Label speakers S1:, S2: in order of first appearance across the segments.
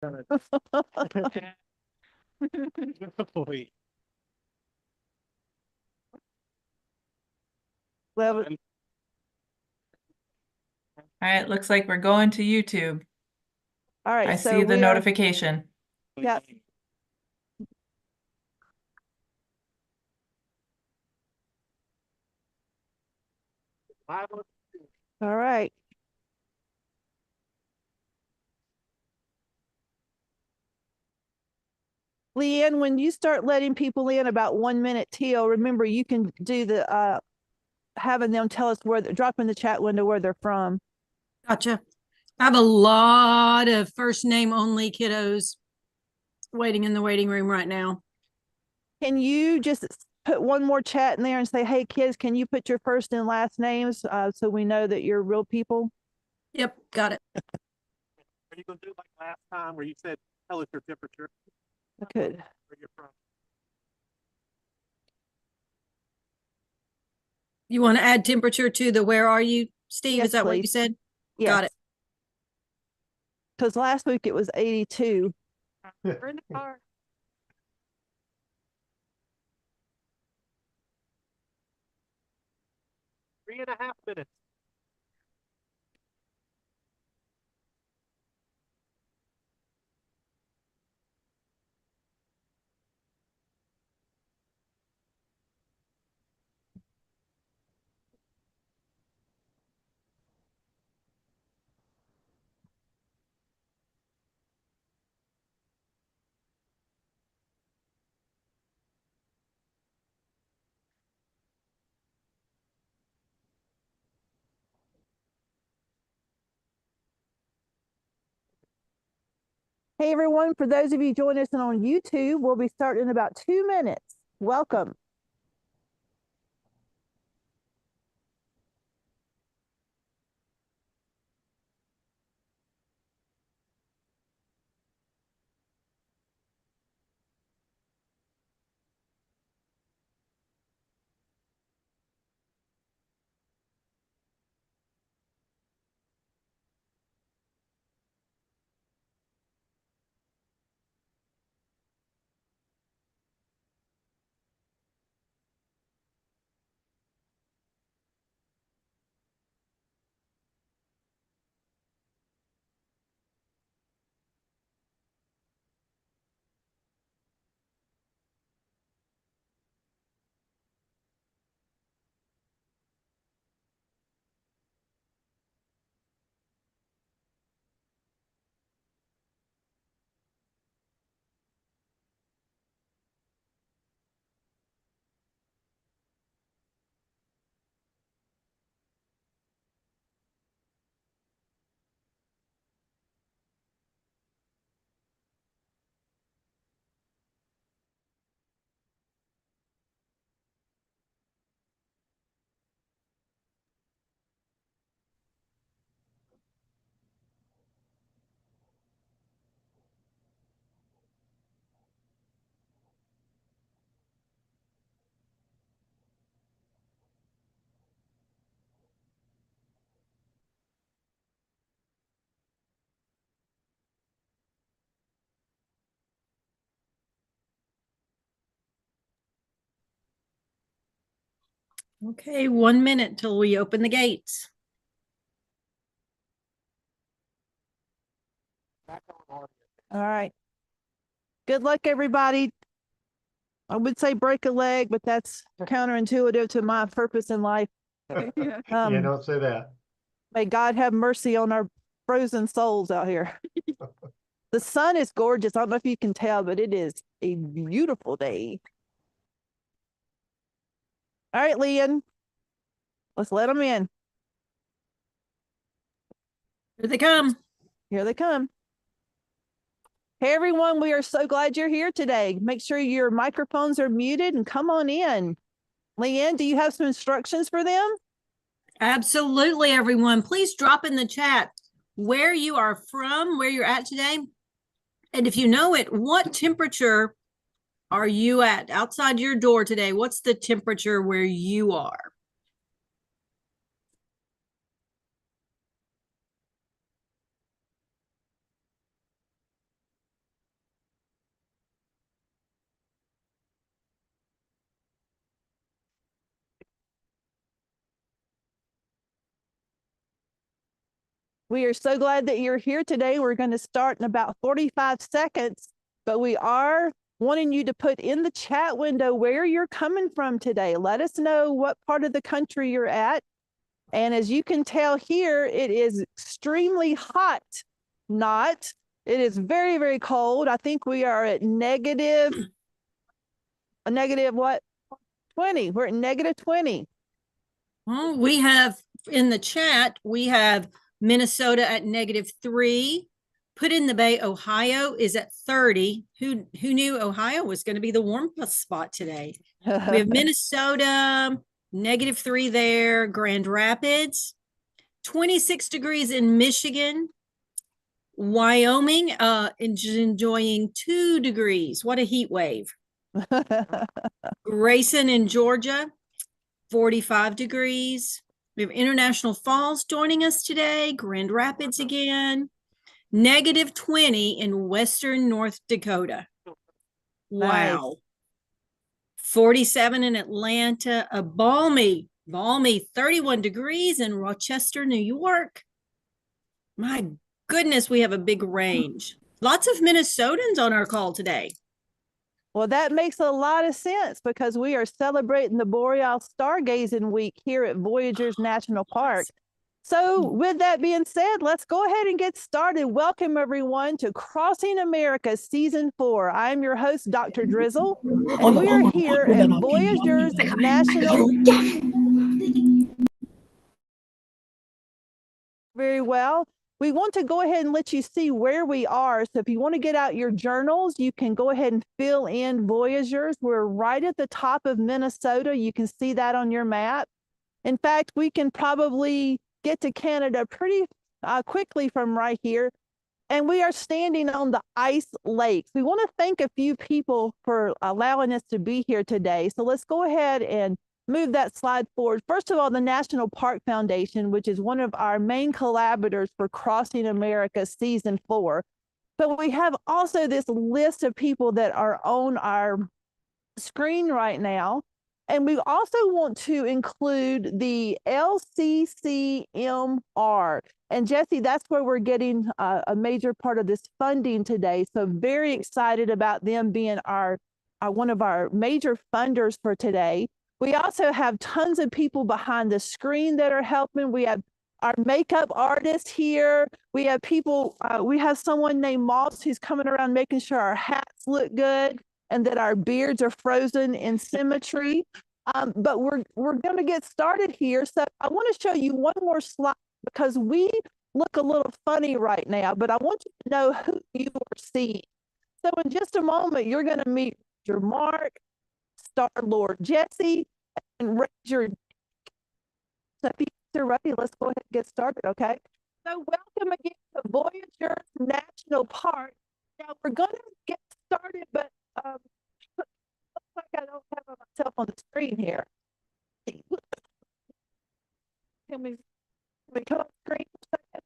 S1: Well,
S2: All right, looks like we're going to YouTube.
S1: all right,
S2: I
S1: so
S2: see the
S1: we are,
S2: notification.
S1: yeah. All right. Leanne, when you start letting people in about 1 minute till, remember you can do the having them tell us where drop in the chat window where they're from.
S3: Gotcha. I have a lot of first name only kiddos waiting in the waiting room right now.
S1: Can you just put one more chat in there and say, hey kids, can you put your first and last names so we know that you're real people?
S3: Yep, got it.
S4: Are you going to do like last time where you said, tell us your temperature?
S1: I could.
S4: Where you're from?
S3: You want to add temperature to the where are you, Steve?
S1: Yes,
S3: Is that what you
S1: please.
S3: said?
S1: Yes.
S3: Got it.
S1: Because last week it was 82.
S4: We're in the car. 3.5 minutes.
S1: Hey everyone, for those of you joining us on YouTube, we'll be starting in about 2 minutes. Welcome.
S3: Okay, 1 minute till we open the gates.
S1: All right. Good luck, everybody. I would say break a leg, but that's counterintuitive to my purpose in life.
S5: Yeah,
S1: Um,
S5: don't say that.
S1: May God have mercy on our frozen souls out here. The sun is gorgeous. I don't know if you can tell, but it is a beautiful day. All right, Leon, let's let them in.
S3: Here they come.
S1: Here they come. Hey, everyone, we are so glad you're here today. Make sure your microphones are muted and come on in. Leanne, do you have some instructions for them?
S3: Absolutely, everyone. Please drop in the chat where you are from, where you're at today. And if you know it, what temperature are you at outside your door today? What's the temperature where you are?
S1: We are so glad that you're here today. We're going to start in about 45 seconds, but we are wanting you to put in the chat window where you're coming from today. Let us know what part of the country you're at. And as you can tell here, it is extremely hot. Not. It is very, very cold. I think we are at negative what? 20. We're at negative 20.
S3: Well, we have in the chat, we have Minnesota at -3. Put in the Bay, Ohio is at 30. Who knew Ohio was going to be the warmest spot today? We have Minnesota, -3 there. Grand Rapids, 26 degrees in Michigan. Wyoming, enjoying 2 degrees. What a heat wave. Grayson in Georgia, 45 degrees. We have International Falls joining us today. Grand Rapids again. -20 in Western North Dakota. Wow.
S1: Nice.
S3: 47 in Atlanta. A balmy 31 degrees in Rochester, New York. My goodness, we have a big range. Lots of Minnesotans on our call today.
S1: Well, that makes a lot of sense because we are celebrating the Boreal Stargazing Week here at Voyageurs National Park. So with that being said, let's go ahead and get started. Welcome everyone to Crossing America Season 4. I'm your host, Dr. Drizzle, and we are here at Voyageurs National. Very well. We want to go ahead and let you see where we are. So if you want to get out your journals, you can go ahead and fill in Voyageurs. We're right at the top of Minnesota. You can see that on your map. In fact, we can probably get to Canada pretty quickly from right here. And we are standing on the ice lakes. We want to thank a few people for allowing us to be here today. So let's go ahead and move that slide forward. First of all, the National Park Foundation, which is one of our main collaborators for Crossing America Season 4. But we have also this list of people that are on our screen right now. And we also want to include the LCCMR. And Jesse, that's where we're getting a major part of this funding today. So very excited about them being our one of our major funders for today. We also have tons of people behind the screen that are helping. We have our makeup artist here. We have people, we have someone named Moss who's coming around making sure our hats look good and that our beards are frozen in symmetry. But we're going to get started here. So I want to show you one more slide because we look a little funny right now, but I want you to know who you are seeing. So in just a moment, you're going to meet your Mark, Star-Lord Jesse, and Ranger. So if you're ready, let's go ahead and get started, okay? So welcome again to Voyageurs National Park. Now we're going to get started, but looks like I don't have myself on the screen here. Can we come on the screen for a second?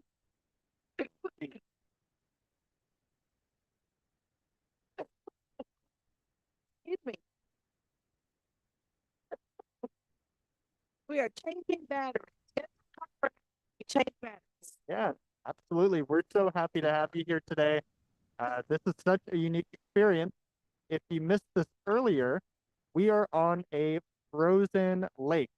S1: Excuse me. We are changing batteries. Change batteries.
S4: Yeah, absolutely. We're so happy to have you here today. This is such a unique experience. If you missed this earlier, we are on a frozen lake.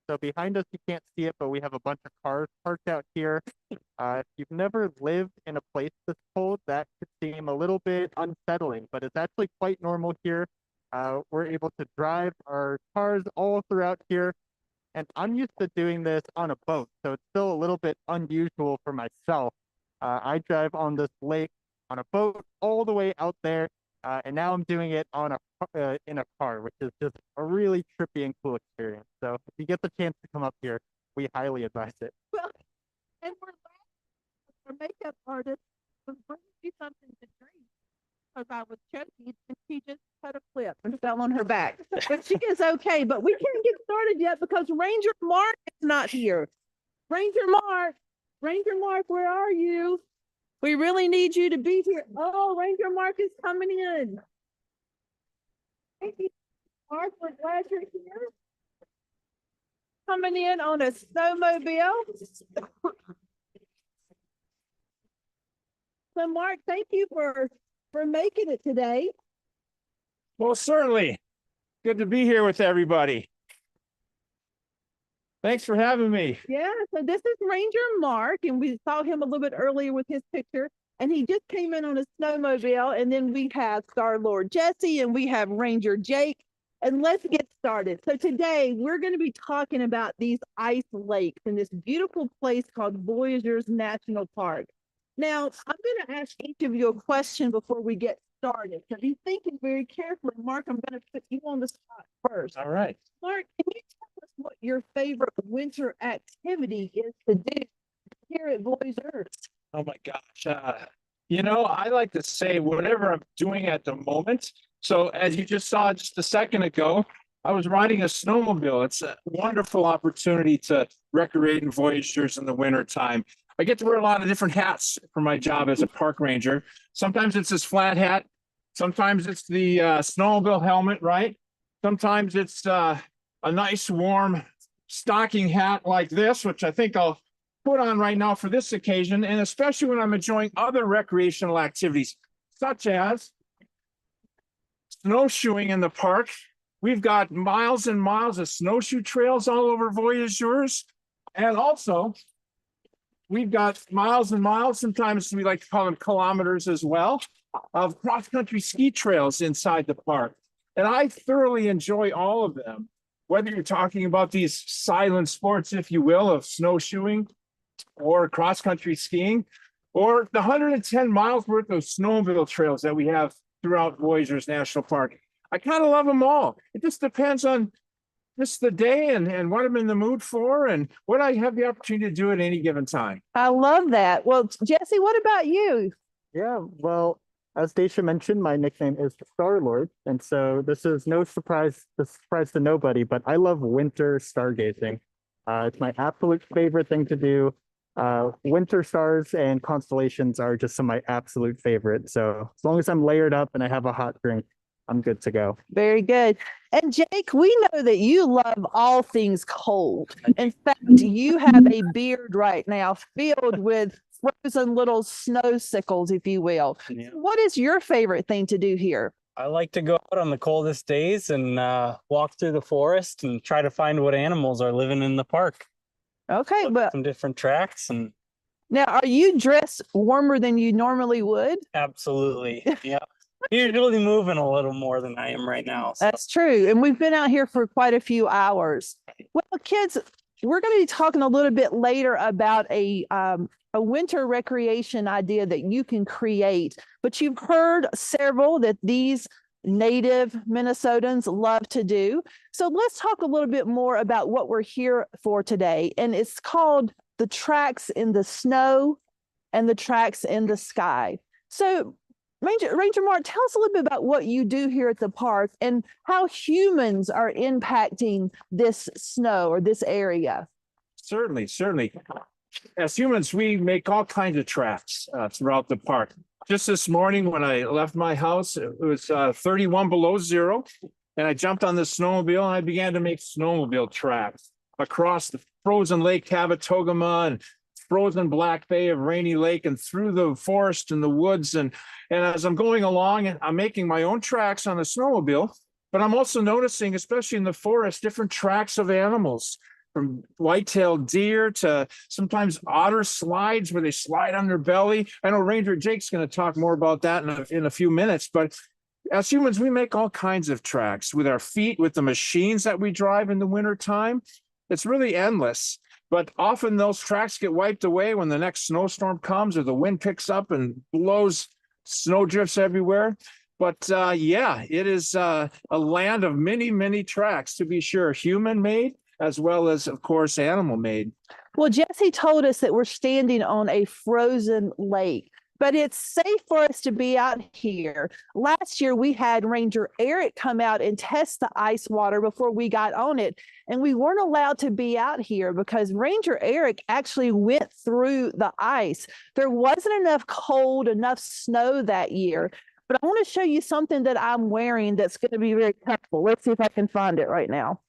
S4: So behind us, you can't see it, but we have a bunch of cars parked out here. If you've never lived in a place this cold, that could seem a little bit unsettling, but it's actually quite normal here. We're able to drive our cars all throughout here. And I'm used to doing this on a boat, so it's still a little bit unusual for myself. I drive on this lake on a boat all the way out there, and now I'm doing it on in a car, which is just a really trippy and cool experience. So if you get the chance to come up here, we highly advise it.
S1: Well, and we're laughing. Our makeup artist was bringing me something to drink because I was choking and she just cut a clip and fell on her back. But she is okay. But we can't get started yet because Ranger Mark is not here. Ranger Mark, where are you? We really need you to be here. Oh, Ranger Mark is coming in. Thank you, Mark. We're glad you're here. Coming in on a snowmobile. So Mark, thank you for making it today.
S5: Well, certainly. Good to be here with everybody. Thanks for having me.
S1: Yeah, so this is Ranger Mark, and we saw him a little bit earlier with his picture, and he just came in on a snowmobile. And then we have Star Lord Jesse, and we have Ranger Jake. And let's get started. So today we're going to be talking about these ice lakes in this beautiful place called Voyageurs National Park. Now, I'm going to ask each of you a question before we get started. So be thinking very carefully. Mark, I'm going to put you on the spot first.
S5: All right.
S1: Mark, can you tell us what your favorite winter activity is to do here at Voyageurs?
S5: Oh my gosh. I like to say whatever I'm doing at the moment. So as you just saw just a second ago, I was riding a snowmobile. It's a wonderful opportunity to recreate in Voyageurs in the winter time. I get to wear a lot of different hats for my job as a park ranger. Sometimes it's this flat hat. Sometimes it's the snowmobile helmet, right? Sometimes it's a nice warm stocking hat like this, which I think I'll put on right now for this occasion, and especially when I'm enjoying other recreational activities, such as snowshoeing in the park. We've got miles and miles of snowshoe trails all over Voyageurs. And also, we've got miles and miles, sometimes we like to call them kilometers as well, of cross-country ski trails inside the park. And I thoroughly enjoy all of them, whether you're talking about these silent sports, if you will, of snowshoeing or cross-country skiing, or the 110 miles worth of snowmobile trails that we have throughout Voyageurs National Park. I kind of love them all. It just depends on just the day and what I'm in the mood for and what I have the opportunity to do at any given time.
S1: I love that. Well, Jesse, what about you?
S4: Yeah, well, as Daisha mentioned, my nickname is Star Lord, and so this is no surprise to nobody, but I love winter stargazing. It's my absolute favorite thing to do. Winter stars and constellations are just some of my absolute favorite. So as long as I'm layered up and I have a hot drink, I'm good to go.
S1: Very good. And Jake, we know that you love all things cold. In fact, you have a beard right now filled with frozen little snow sickles, if you will.
S6: Yeah.
S1: What is your favorite thing to do here?
S6: I like to go out on the coldest days and walk through the forest and try to find what animals are living in the park.
S1: Okay,
S6: Look at
S1: but
S6: some different tracks and
S1: now are you dressed warmer than you normally would?
S6: absolutely, yeah. Usually moving a little more than I am right now. So.
S1: That's true. And we've been out here for quite a few hours. Well, kids, we're going to be talking a little bit later about a winter recreation idea that you can create, but you've heard several that these native Minnesotans love to do. So let's talk a little bit more about what we're here for today. And it's called the tracks in the snow and the tracks in the sky. So Ranger Mark, tell us a little bit about what you do here at the park and how humans are impacting this snow or this area.
S5: Certainly. As humans, we make all kinds of tracks throughout the park. Just this morning when I left my house, it was 31 below zero, and I jumped on the snowmobile and I began to make snowmobile tracks across the frozen Lake Cabotogama and frozen Black Bay of Rainy Lake and through the forest and the woods. And as I'm going along, I'm making my own tracks on the snowmobile, but I'm also noticing, especially in the forest, different tracks of animals, from white-tailed deer to sometimes otter slides where they slide on their belly. I know Ranger Jake's going to talk more about that in a few minutes, but as humans, we make all kinds of tracks with our feet, with the machines that we drive in the wintertime. It's really endless, but often those tracks get wiped away when the next snowstorm comes or the wind picks up and blows snow drifts everywhere. But yeah, it is a land of many, many tracks, to be sure, human-made, as well as, of course, animal made.
S1: Well, Jesse told us that we're standing on a frozen lake, but it's safe for us to be out here. Last year, we had Ranger Eric come out and test the ice water before we got on it, and we weren't allowed to be out here because Ranger Eric actually went through the ice. There wasn't enough snow that year, but I want to show you something that I'm wearing that's going to be very comfortable. Let's see if I can find it right now.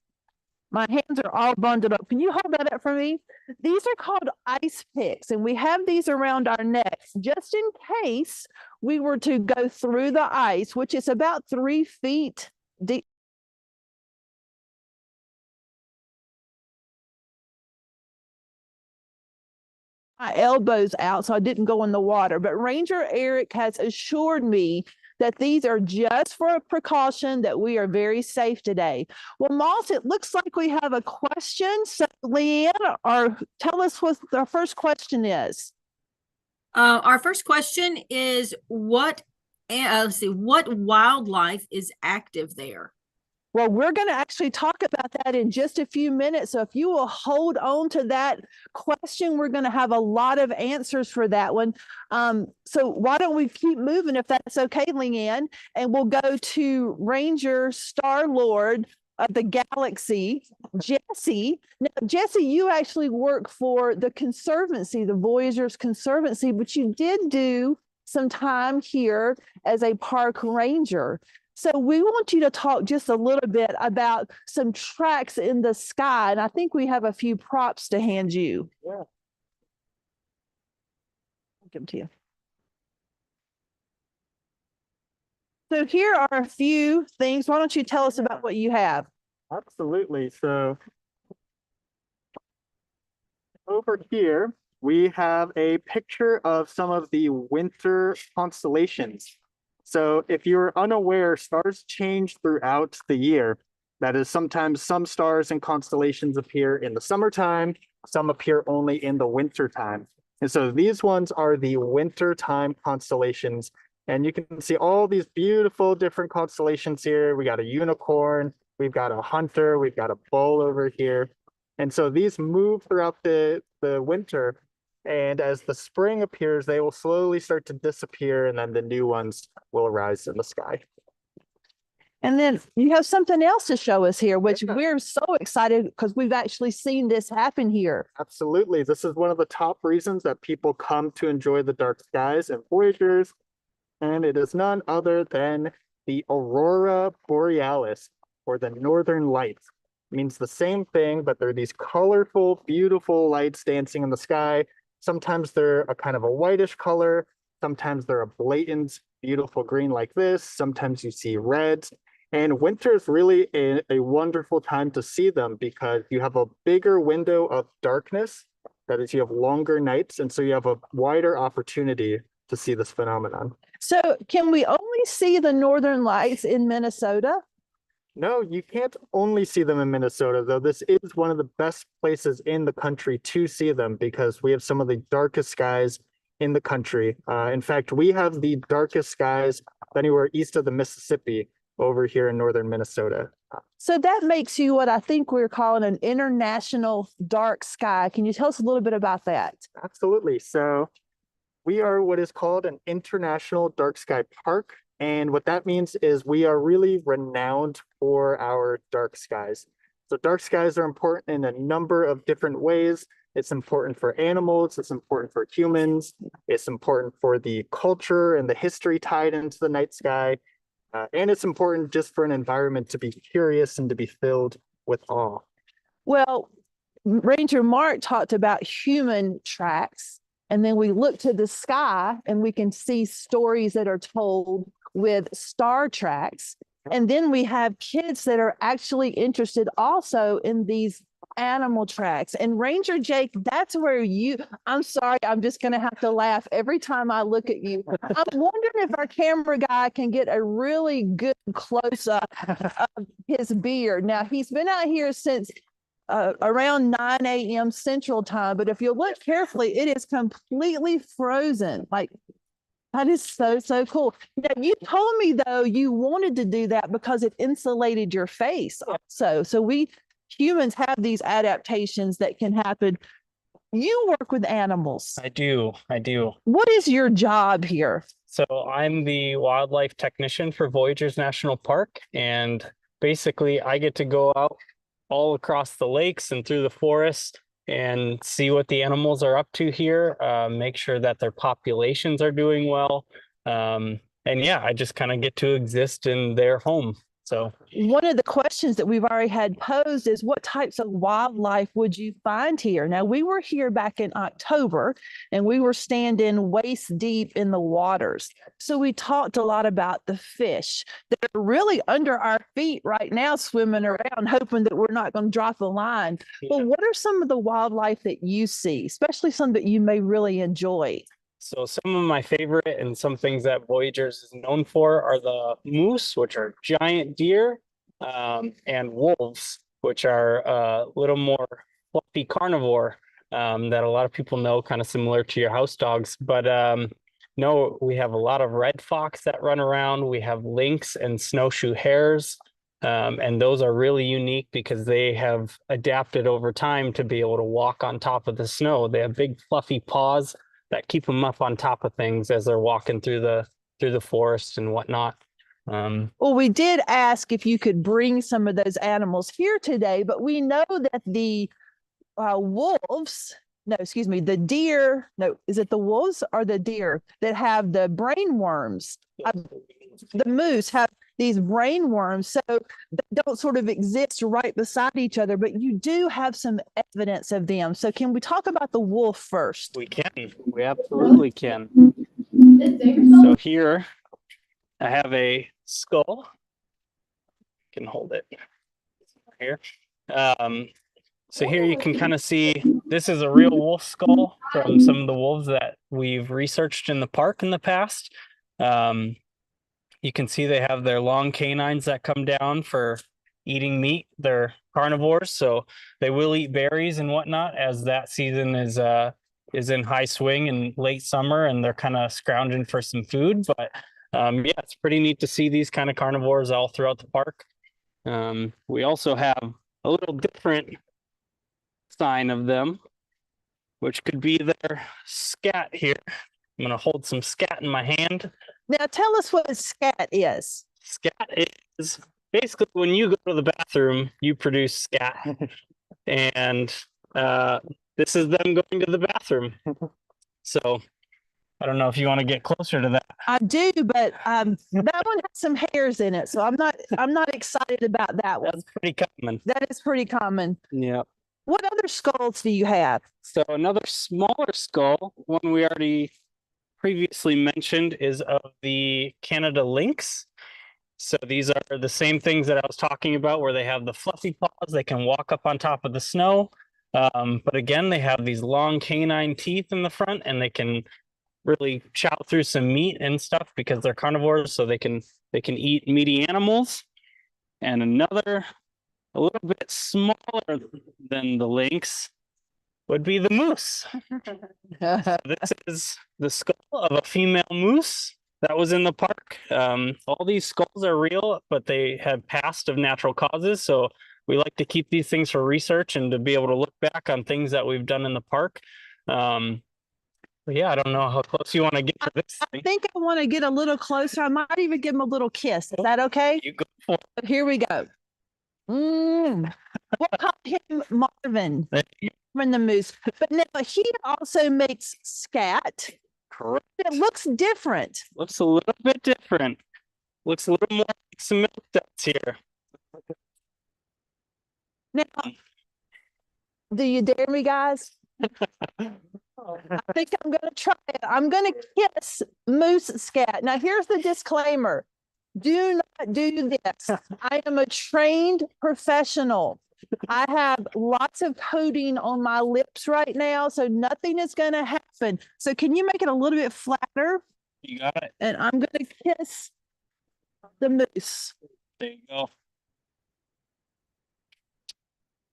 S1: My hands are all bundled up. Can you hold that up for me? These are called ice picks, and we have these around our necks just in case we were to go through the ice, which is about 3 feet deep. My elbows out so I didn't go in the water. But Ranger Eric has assured me that these are just for a precaution, that we are very safe today. Well, Moss, it looks like we have a question. So Leanne, or tell us what our first question is.
S3: Our first question is what wildlife is active there?
S1: Well, we're going to actually talk about that in just a few minutes. So if you will hold on to that question, we're going to have a lot of answers for that one. So why don't we keep moving if that's okay, Leanne? And we'll go to Ranger Star-Lord of the Galaxy, Jesse. Now, Jesse, you actually work for the Conservancy, the Voyagers Conservancy, but you did do some time here as a park ranger. So we want you to talk just a little bit about some tracks in the sky, and I think we have a few props to hand you.
S4: Yeah.
S1: I'll give them to you. So here are a few things. Why don't you tell us about what you have?
S4: Absolutely. So over here, we have a picture of some of the winter constellations. So if you're unaware, stars change throughout the year. That is, sometimes some stars and constellations appear in the summertime, some appear only in the winter time. And so these ones are the winter time constellations. And you can see all these beautiful different constellations here. We got a unicorn, we've got a hunter, we've got a bull over here. And so these move throughout the winter. And as the spring appears, they will slowly start to disappear, and then the new ones will arise in the sky.
S1: And then you have something else to show us here, which
S4: Yeah.
S1: we're so excited because we've actually seen this happen here.
S4: Absolutely. This is one of the top reasons that people come to enjoy the dark skies and Voyagers. And it is none other than the Aurora Borealis, or the Northern Lights. It means the same thing, but they're these colorful, beautiful lights dancing in the sky. Sometimes they're a kind of a whitish color. Sometimes they're a blatant, beautiful green like this. Sometimes you see reds. And winter is really a wonderful time to see them because you have a bigger window of darkness. That is, you have longer nights. And so you have a wider opportunity to see this phenomenon.
S1: So can we only see the Northern Lights in Minnesota?
S4: No, you can't only see them in Minnesota, though. This is one of the best places in the country to see them because we have some of the darkest skies in the country. In fact, we have the darkest skies anywhere east of the Mississippi over here in northern Minnesota.
S1: So that makes you what I think we're calling an international dark sky. Can you tell us a little bit about that?
S4: Absolutely. So we are what is called an international dark sky park. And what that means is we are really renowned for our dark skies. So dark skies are important in a number of different ways. It's important for animals, it's important for humans, it's important for the culture and the history tied into the night sky. And it's important just for an environment to be curious and to be filled with awe.
S1: Well, Ranger Mark talked about human tracks, and then we look to the sky and we can see stories that are told with star tracks. And then we have kids that are actually interested also in these animal tracks. And Ranger Jake, that's where I'm sorry, I'm just going to have to laugh every time I look at you. I'm wondering if our camera guy can get a really good close up of his beard. Now, he's been out here since around 9 a.m. Central Time, but if you look carefully, it is completely frozen. Like, that is so cool. Now, you told me, though, you wanted to do that because it insulated your face also. So we humans have these adaptations that can happen. You work with animals.
S6: I do.
S1: What is your job here?
S6: So I'm the wildlife technician for Voyagers National Park, and basically I get to go out all across the lakes and through the forest and see what the animals are up to here, make sure that their populations are doing well. And yeah, I just kind of get to exist in their home. So
S1: one of the questions that we've already had posed is what types of wildlife would you find here? Now, we were here back in October and we were standing waist deep in the waters. So we talked a lot about the fish that are really under our feet right now, swimming around, hoping that we're not going to drop a line. But what are some of the wildlife that you see, especially some that you may really enjoy?
S6: So some of my favorite and some things that Voyagers is known for are the moose, which are giant deer, and wolves, which are a little more fluffy carnivore, that a lot of people know, kind of similar to your house dogs. But no, we have a lot of red fox that run around. We have lynx and snowshoe hares. And those are really unique because they have adapted over time to be able to walk on top of the snow. They have big fluffy paws that keep them up on top of things as they're walking through the forest and whatnot.
S1: Well, we did ask if you could bring some of those animals here today, but we know that the wolves, no, excuse me, the deer, no, is it the wolves or the deer that have the brain worms? The moose have these brain worms, so they don't sort of exist right beside each other, but you do have some evidence of them. So can we talk about the wolf first?
S6: We can. We absolutely can. So here I have a skull. Can hold it here. So here you can kind of see this is a real wolf skull from some of the wolves that we've researched in the park in the past. You can see they have their long canines that come down for eating meat. They're carnivores, so they will eat berries and whatnot as that season is in high swing in late summer, and they're kind of scrounging for some food. But yeah, it's pretty neat to see these kind of carnivores all throughout the park. We also have a little different sign of them, which could be their scat here. I'm going to hold some scat in my hand.
S1: Now tell us what a scat is.
S6: Scat is basically when you go to the bathroom, you produce scat. And this is them going to the bathroom. So I don't know if you want to get closer to that.
S1: I do, but that one has some hairs in it, so I'm not excited about that one.
S6: That's pretty common.
S1: That is pretty common.
S6: Yeah.
S1: What other skulls do you have?
S6: So another smaller skull, one we already previously mentioned, is of the Canada lynx. So these are the same things that I was talking about where they have the fluffy paws, they can walk up on top of the snow. But again, they have these long canine teeth in the front and they can really chow through some meat and stuff because they're carnivores, so they can eat meaty animals. And another a little bit smaller than the lynx would be the moose. This is the skull of a female moose that was in the park. All these skulls are real, but they have passed of natural causes. So we like to keep these things for research and to be able to look back on things that we've done in the park. But yeah, I don't know how close you want to get to this
S1: I
S6: thing.
S1: think I want to get a little closer. I might even give him a little kiss. Is that okay?
S6: You go for it.
S1: Here we go. We'll call him Marvin. Marvin the moose. But now he also makes scat.
S6: Correct.
S1: It looks different.
S6: Looks a little bit different. Looks a little more like some milk duds here.
S1: Now, do you dare me, guys? I think I'm going to try it. I'm going to kiss moose scat. Now, here's the disclaimer. Do not do this. I am a trained professional. I have lots of coating on my lips right now, so nothing is going to happen. So can you make it a little bit flatter?
S6: You got it.
S1: And I'm going to kiss the moose.
S6: There you go.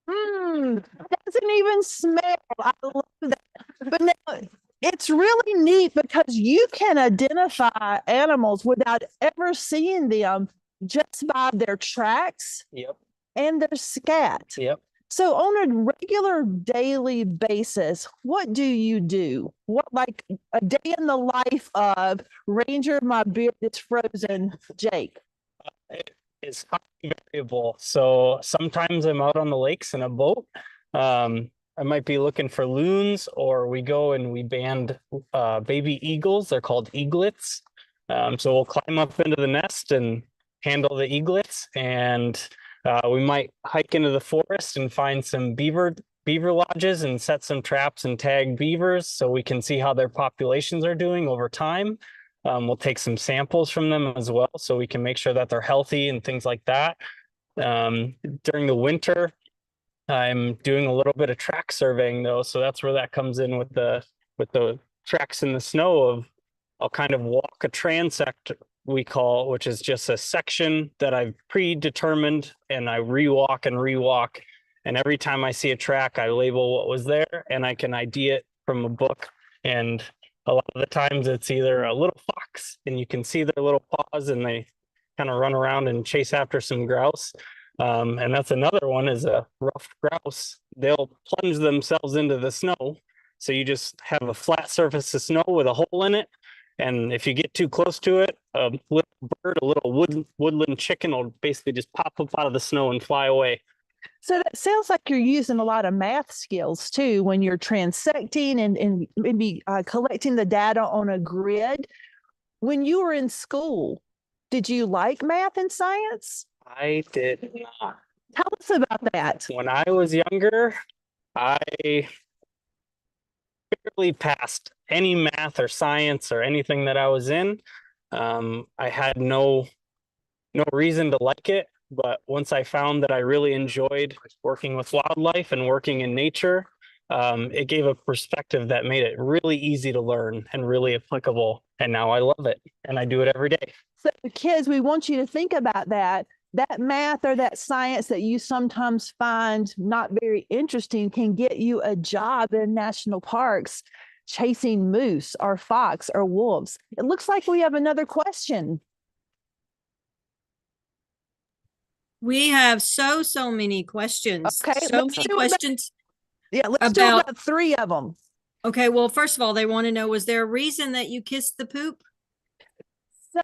S1: Doesn't even smell. I love that. But now it's really neat because you can identify animals without ever seeing them just by their tracks
S6: Yep.
S1: and their scat.
S6: Yep.
S1: So on a regular daily basis, what do you do? What, like a day in the life of Ranger, my beard is frozen, Jake?
S6: It's highly variable. So sometimes I'm out on the lakes in a boat. I might be looking for loons, or we go and we band baby eagles. They're called eaglets. So we'll climb up into the nest and handle the eaglets, and we might hike into the forest and find some beaver lodges and set some traps and tag beavers so we can see how their populations are doing over time. We'll take some samples from them as well so we can make sure that they're healthy and things like that. During the winter, I'm doing a little bit of track surveying though, so that's where that comes in with the tracks in the snow. Of I'll kind of walk a transect, we call, which is just a section that I've predetermined, and I rewalk and rewalk. And every time I see a track, I label what was there, and I can ID it from a book. And a lot of the times it's either a little fox, and you can see their little paws, and they kind of run around and chase after some grouse. And that's another one, is a ruffed grouse. They'll plunge themselves into the snow. So you just have a flat surface of snow with a hole in it. And if you get too close to it, a little bird, a little woodland chicken will basically just pop up out of the snow and fly away.
S1: So that sounds like you're using a lot of math skills too when you're transecting and maybe collecting the data on a grid. When you were in school, did you like math and science?
S6: I did not.
S1: Tell us about that.
S6: When I was younger, I barely passed any math or science or anything that I was in. I had no reason to like it, but once I found that I really enjoyed working with wildlife and working in nature, it gave a perspective that made it really easy to learn and really applicable. And now I love it, and I do it every day.
S1: So kids, we want you to think about that math or that science that you sometimes find not very interesting can get you a job in national parks chasing moose or fox or wolves. It looks like we have another question.
S3: We have so many questions.
S1: Okay,
S3: So
S1: let's
S3: many
S1: do
S3: questions.
S1: let's do about 3 of them.
S3: Okay, well, first of all, they want to know, was there a reason that you kissed the poop?
S1: So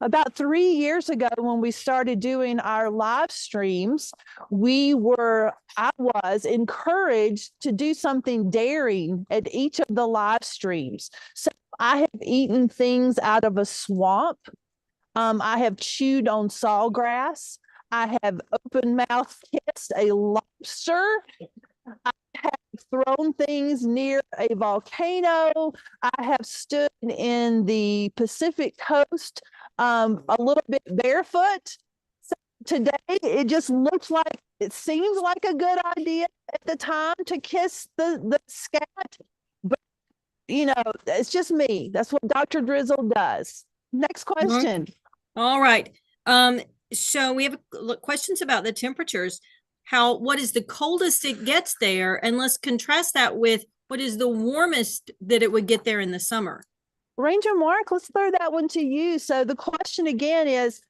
S1: about 3 years ago, when we started doing our live streams, I was encouraged to do something daring at each of the live streams. So I have eaten things out of a swamp. I have chewed on sawgrass. I have open mouth kissed a lobster. I have thrown things near a volcano. I have stood in the Pacific coast a little bit barefoot. So today, it seems like a good idea at the time to kiss the scat. But, it's just me. That's what Dr. Drizzle does. Next question.
S3: All right. So we have questions about the temperatures. What is the coldest it gets there? And let's contrast that with what is the warmest that it would get there in the summer.
S1: Ranger Mark, let's throw that one to you. So the question again is,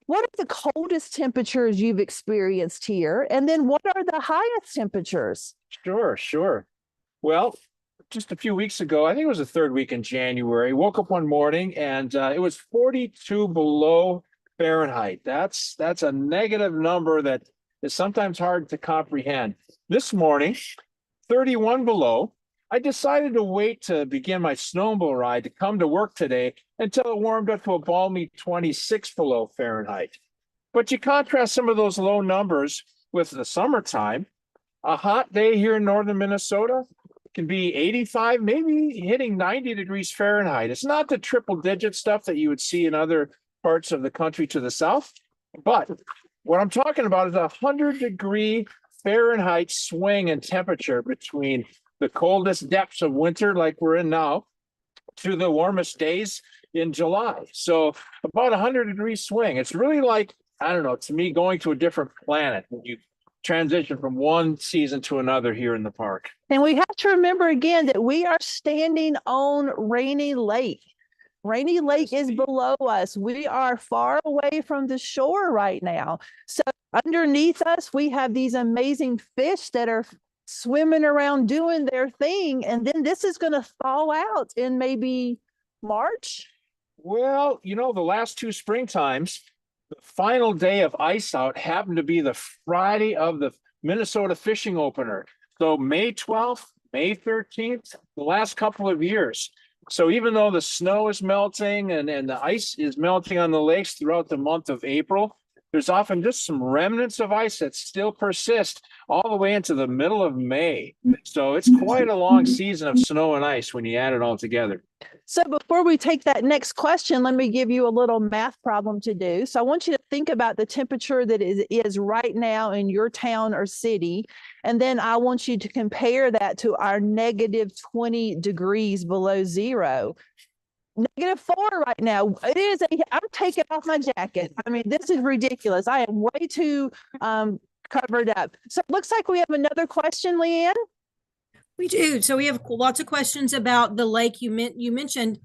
S1: what are the coldest temperatures you've experienced here? And then what are the highest temperatures?
S5: Sure. Well, just a few weeks ago, I think it was the 3rd week in January, woke up one morning and it was 42 below Fahrenheit. That's a negative number that is sometimes hard to comprehend. This morning, 31 below. I decided to wait to begin my snowmobile ride to come to work today until it warmed up to a balmy 26 below Fahrenheit. But you contrast some of those low numbers with the summertime. A hot day here in northern Minnesota can be 85, maybe hitting 90 degrees Fahrenheit. It's not the triple digit stuff that you would see in other parts of the country to the south, but what I'm talking about is a 100-degree Fahrenheit swing in temperature between the coldest depths of winter, like we're in now, to the warmest days in July. So about 100-degree swing. It's really like, I don't know, to me, going to a different planet when you transition from one season to another here in the park.
S1: And we have to remember again that we are standing on Rainy Lake. Rainy Lake is below us. We are far away from the shore right now. So underneath us, we have these amazing fish that are swimming around doing their thing. And then this is going to thaw out in maybe March.
S5: Well, the last 2 springtimes, the final day of ice out happened to be the Friday of the Minnesota fishing opener. So May 12th, May 13th, the last couple of years, So even though the snow is melting and the ice is melting on the lakes throughout the month of April, there's often just some remnants of ice that still persist all the way into the middle of May. So it's quite a long season of snow and ice when you add it all together.
S1: So before we take that next question, let me give you a little math problem to do. So I want you to think about the temperature that is right now in your town or city. And then I want you to compare that to our negative 20 degrees below zero. -4 right now. It is I'm taking off my jacket. I mean, this is ridiculous. I am way too covered up. So it looks like we have another question, Leanne.
S3: We do. So we have lots of questions about the lake you mentioned.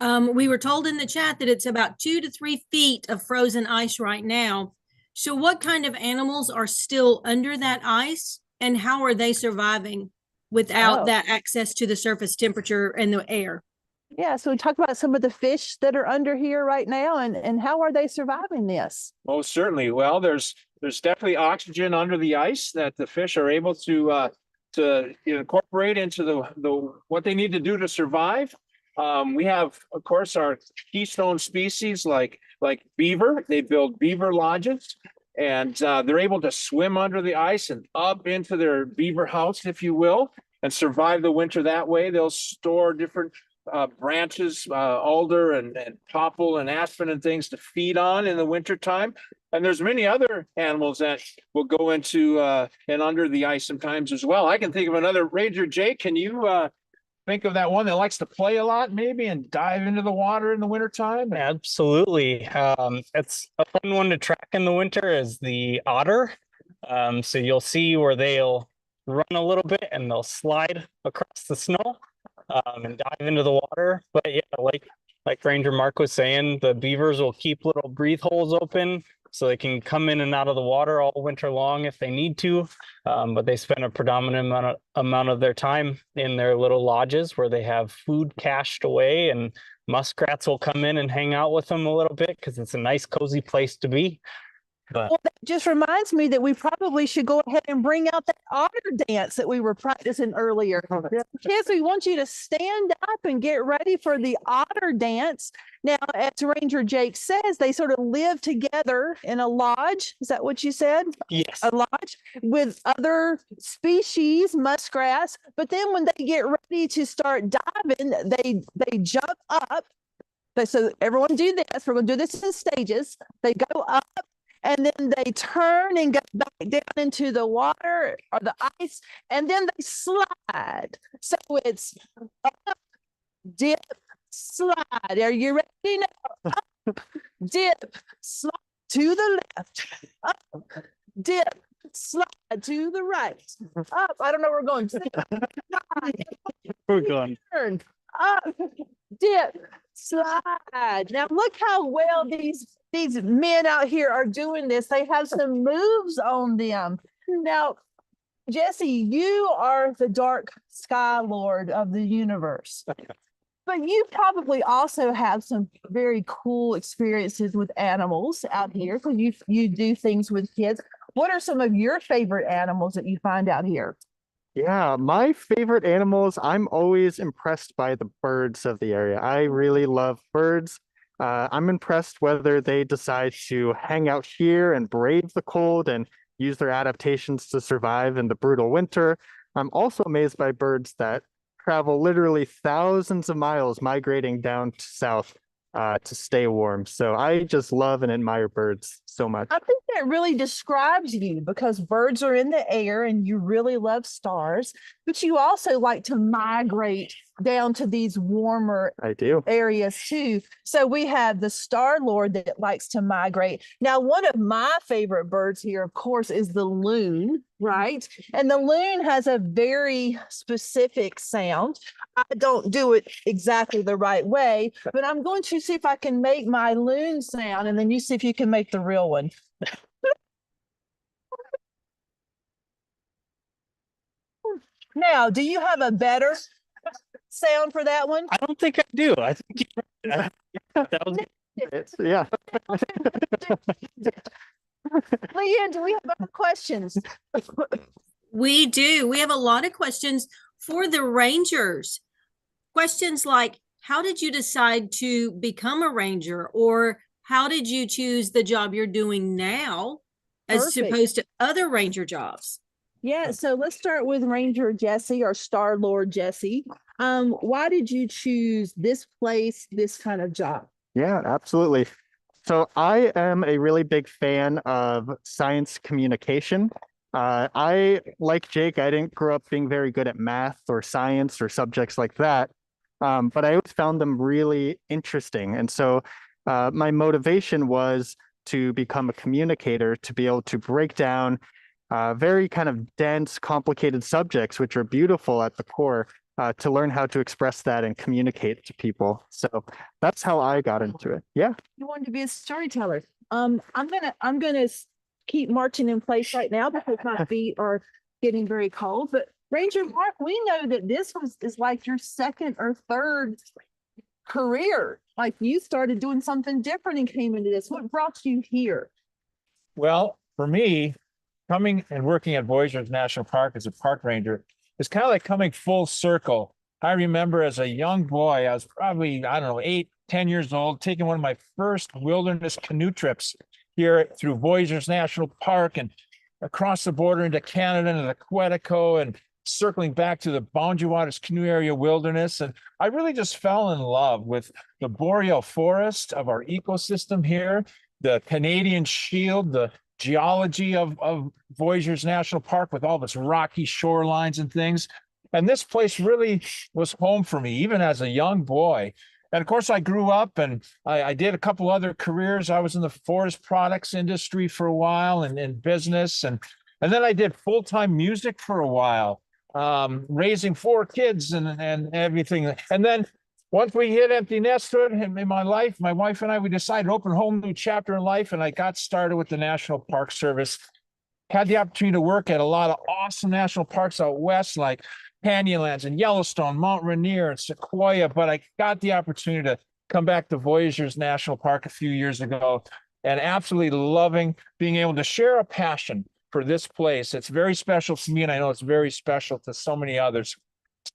S3: We were told in the chat that it's about 2 to 3 feet of frozen ice right now. So what kind of animals are still under that ice, and how are they surviving without that access to the surface temperature and the air?
S1: Yeah, so we talked about some of the fish that are under here right now, and how are they surviving this?
S5: Most certainly. Well, there's definitely oxygen under the ice that the fish are able to incorporate into the what they need to do to survive. We have, of course, our keystone species like beaver. They build beaver lodges, and they're able to swim under the ice and up into their beaver house, if you will, and survive the winter that way. They'll store different branches, alder and popple and aspen and things to feed on in the wintertime. And there's many other animals that will go into and under the ice sometimes as well. I can think of another. Ranger Jake, can you think of that one that likes to play a lot maybe and dive into the water in the wintertime?
S6: Absolutely. It's a fun one to track in the winter is the otter. So you'll see where they'll run a little bit and they'll slide across the snow and dive into the water. But yeah, like Ranger Mark was saying, the beavers will keep little breathe holes open so they can come in and out of the water all winter long if they need to. But they spend a predominant amount of their time in their little lodges where they have food cached away, and muskrats will come in and hang out with them a little bit because it's a nice cozy place to be. But
S1: Well, that just reminds me that we probably should go ahead and bring out that otter dance that we were practicing earlier. Kids, we want you to stand up and get ready for the otter dance. Now, as Ranger Jake says, they sort of live together in a lodge. Is that what you said?
S6: yes,
S1: A lodge with other species, muskrats. But then when they get ready to start diving, they jump up. So everyone do this. We're going to do this in stages. They go up, and then they turn and go back down into the water or the ice, and then they slide. So it's up, dip, slide. Are you ready now? Up, dip, slide to the left. Up, dip, slide to the right. Up. I don't know where we're going.
S6: we're going.
S1: Turn, up, dip, slide. Now look how well these men out here are doing this. They have some moves on them. Now, Jesse, you are the dark sky lord of the universe. But you probably also have some very cool experiences with animals out here because you do things with kids. What are some of your favorite animals that you find out here?
S4: Yeah, my favorite animals, I'm always impressed by the birds of the area. I really love birds. I'm impressed whether they decide to hang out here and brave the cold and use their adaptations to survive in the brutal winter. I'm also amazed by birds that travel literally thousands of miles migrating down to south to stay warm. So I just love and admire birds so much.
S1: I think that really describes you because birds are in the air and you really love stars, but you also like to migrate down to these warmer
S4: I do.
S1: areas too. So we have the Star Lord that likes to migrate. Now, one of my favorite birds here, of course, is the loon, right? And the loon has a very specific sound. I don't do it exactly the right way, but I'm going to see if I can make my loon sound, and then you see if you can make the real one. Now, do you have a better sound for that one?
S6: I don't think I do. I think that was
S4: Yeah.
S1: Leanne, do we have other questions?
S3: We do. We have a lot of questions for the rangers. Questions like, how did you decide to become a ranger, or how did you choose the job you're doing now as
S1: Perfect.
S3: opposed to other ranger jobs?
S1: Yeah, so let's start with Ranger Jesse or Star Lord Jesse. Why did you choose this place, this kind of job?
S4: Yeah, absolutely. So I am a really big fan of science communication. Like Jake, I didn't grow up being very good at math or science or subjects like that, but I always found them really interesting. And so my motivation was to become a communicator, to be able to break down very kind of dense, complicated subjects, which are beautiful at the core, to learn how to express that and communicate to people. So that's how I got into it. Yeah.
S1: You wanted to be a storyteller. I'm gonna keep marching in place right now because my feet are getting very cold. But Ranger Mark, we know that is like your second or third career. Like you started doing something different and came into this. What brought you here?
S5: Well, for me, coming and working at Voyageurs National Park as a park ranger is kind of like coming full circle. I remember as a young boy, I was probably, I don't know, 8, 10 years old, taking one of my first wilderness canoe trips here through Voyageurs National Park and across the border into Canada and the Quetico and circling back to the Boundary Waters Canoe Area Wilderness. And I really just fell in love with the boreal forest of our ecosystem here, the Canadian Shield, the geology of Voyageurs National Park with all this rocky shorelines and things. And this place really was home for me, even as a young boy. And of course, I grew up and I did a couple other careers. I was in the forest products industry for a while and in business. And then I did full-time music for a while, raising 4 kids and everything. And then once we hit empty nesthood in my life, my wife and I, we decided to open a whole new chapter in life. And I got started with the National Park Service. Had the opportunity to work at a lot of awesome national parks out west, like Canyonlands and Yellowstone, Mount Rainier and Sequoia. But I got the opportunity to come back to Voyageurs National Park a few years ago and absolutely loving being able to share a passion for this place. It's very special to me, and I know it's very special to so many others.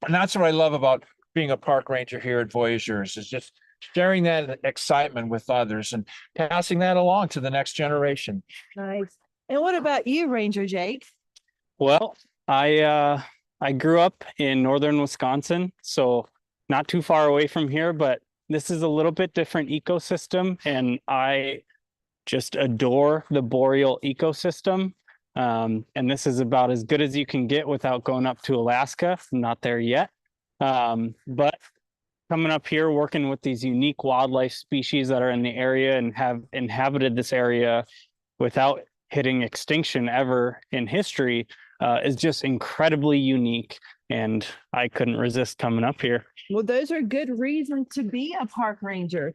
S5: And that's what I love about being a park ranger here at Voyageurs, is just sharing that excitement with others and passing that along to the next generation.
S1: Nice. And what about you, Ranger Jake?
S6: Well, I grew up in northern Wisconsin, so not too far away from here, but this is a little bit different ecosystem, and I just adore the boreal ecosystem. And this is about as good as you can get without going up to Alaska. I'm not there yet. But coming up here, working with these unique wildlife species that are in the area and have inhabited this area without hitting extinction ever in history, is just incredibly unique. And I couldn't resist coming up here.
S1: Well, those are good reasons to be a park ranger.